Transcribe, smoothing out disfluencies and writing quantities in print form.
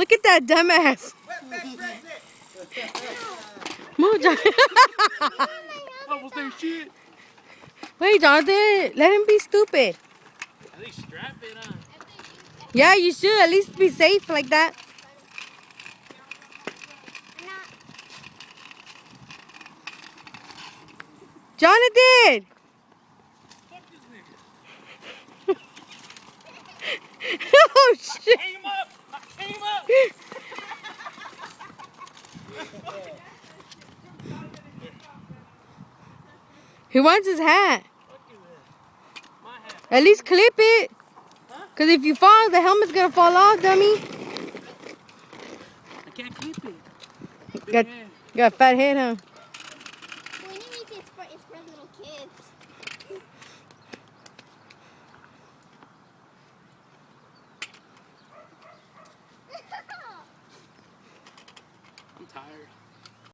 Look at that dumbass. Move, Jonathan. Almost ain't shit. Wait, Jonathan. Let him be stupid. At least strap it, huh? Yeah, you should. At least be safe like that. Jonathan! Fuck this nigga. Oh, shit. Came up. I came up. He wants his hat. Fuck you, man. My hat. At least clip it. Huh? Because if you fall, the helmet's going to fall off, dummy. I can't clip it. Big Got, head. got a fat head, huh? When you make it, it's for little kids. I'm tired.